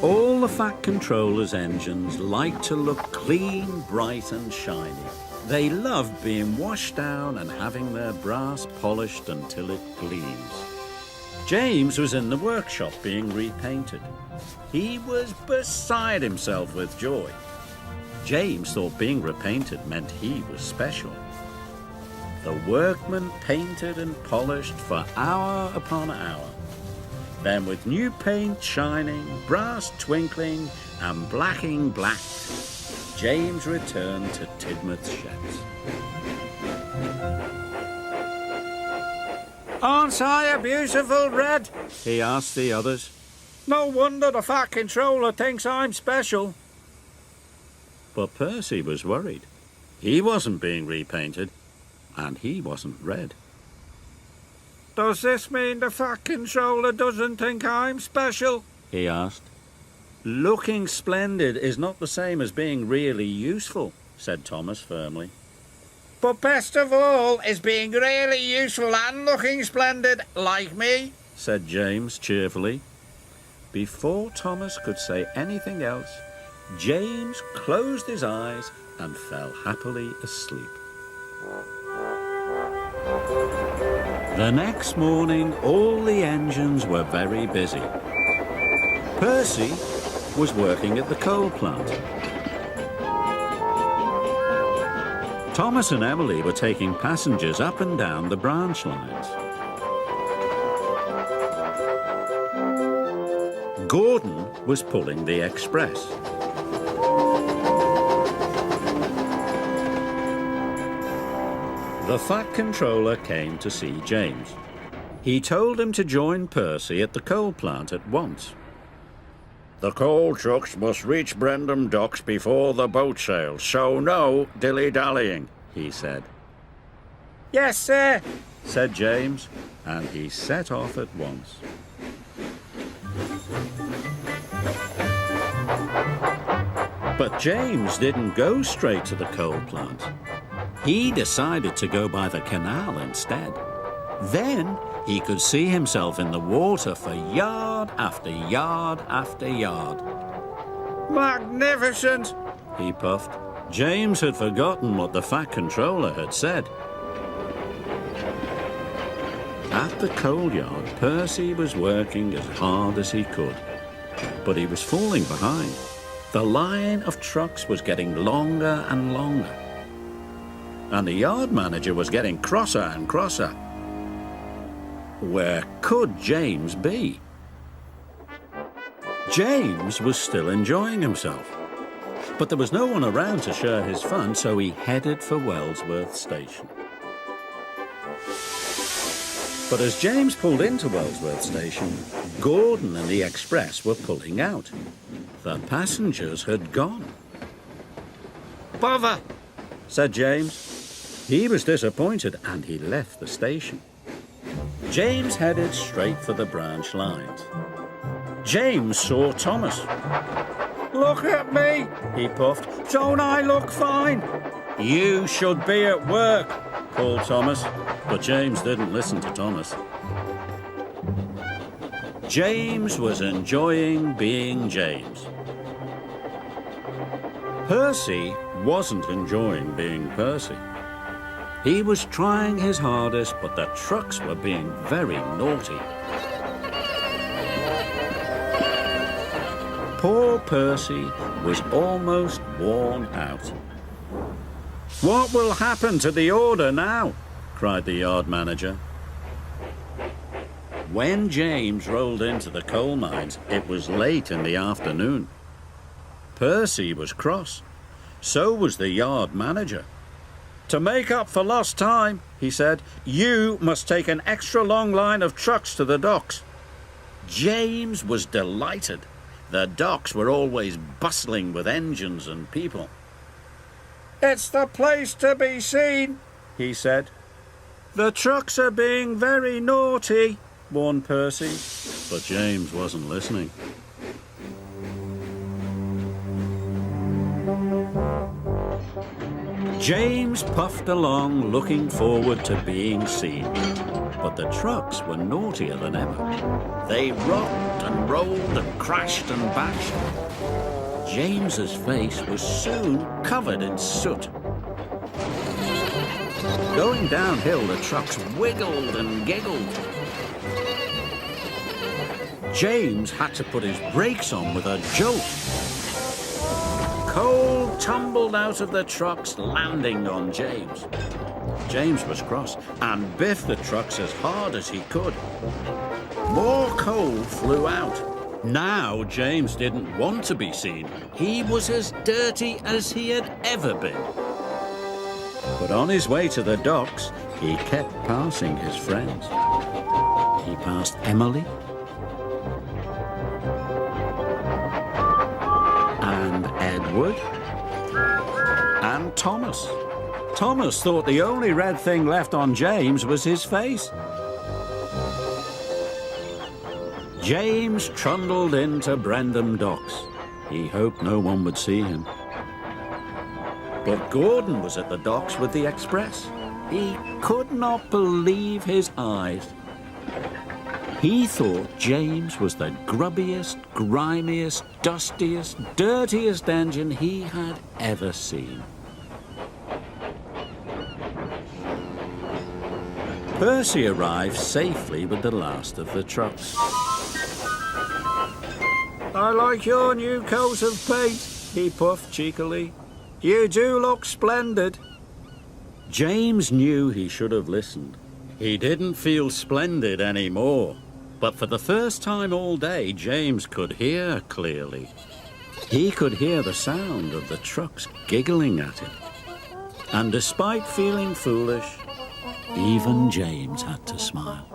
All the Fat Controller's engines like to look clean, bright and shiny. They love being washed down and having their brass polished until it gleams. James was in the workshop being repainted. He was beside himself with joy. James thought being repainted meant he was special. The workmen painted and polished for hour upon hour. Then with new paint shining, brass twinkling and blacking blacked, James returned to Tidmouth's sheds. "Aren't I a beautiful red?" he asked the others. "No wonder the Fat Controller thinks I'm special." But Percy was worried. He wasn't being repainted, and he wasn't red. "Does this mean the Fat Controller doesn't think I'm special?" he asked. "Looking splendid is not the same as being really useful," said Thomas firmly. "But best of all is being really useful and looking splendid, like me," said James cheerfully. Before Thomas could say anything else, James closed his eyes and fell happily asleep. The next morning, all the engines were very busy. Percy was working at the coal plant. Thomas and Emily were taking passengers up and down the branch lines. Gordon was pulling the express. The Fat Controller came to see James. He told him to join Percy at the coal plant at once. "The coal trucks must reach Brendam docks before the boat sails, so no dilly-dallying," he said. "Yes, sir," said James, and he set off at once. But James didn't go straight to the coal plant. He decided to go by the canal instead. Then he could see himself in the water for yard after yard after yard. "Magnificent!" he puffed. James had forgotten what the Fat Controller had said. At the coal yard, Percy was working as hard as he could, but he was falling behind. The line of trucks was getting longer and longer, and the yard manager was getting crosser and crosser. Where could James be? James was still enjoying himself, but there was no one around to share his fun, so he headed for Wellsworth Station. But as James pulled into Wellsworth Station, Gordon and the express were pulling out. The passengers had gone. "Bother!" said James. He was disappointed and he left the station. James headed straight for the branch lines. James saw Thomas. "Look at me," he puffed. "Don't I look fine?" "You should be at work," called Thomas, but James didn't listen to Thomas. James was enjoying being James. Percy wasn't enjoying being Percy. He was trying his hardest, but the trucks were being very naughty. Poor Percy was almost worn out. "What will happen to the order now?" cried the yard manager. When James rolled into the coal mines, it was late in the afternoon. Percy was cross. So was the yard manager. "To make up for lost time," he said, "you must take an extra long line of trucks to the docks." James was delighted. The docks were always bustling with engines and people. "It's the place to be seen," he said. "The trucks are being very naughty," warned Percy, but James wasn't listening. James puffed along, looking forward to being seen. But the trucks were naughtier than ever. They rocked and rolled and crashed and bashed. James's face was soon covered in soot. Going downhill, the trucks wiggled and giggled. James had to put his brakes on with a jolt. Coal tumbled out of the trucks, landing on James. James was cross and biffed the trucks as hard as he could. More coal flew out. Now James didn't want to be seen. He was as dirty as he had ever been. But on his way to the docks, he kept passing his friends. He passed Emily and Edward and Thomas. Thomas thought the only red thing left on James was his face. James trundled into Brendam Docks. He hoped no one would see him. But Gordon was at the docks with the express. He could not believe his eyes. He thought James was the grubbiest, grimiest, dustiest, dirtiest engine he had ever seen. Percy arrived safely with the last of the trucks. "I like your new coat of paint," he puffed cheekily. "You do look splendid." James knew he should have listened. He didn't feel splendid anymore. But for the first time all day, James could hear clearly. He could hear the sound of the trucks giggling at him. And despite feeling foolish, even James had to smile.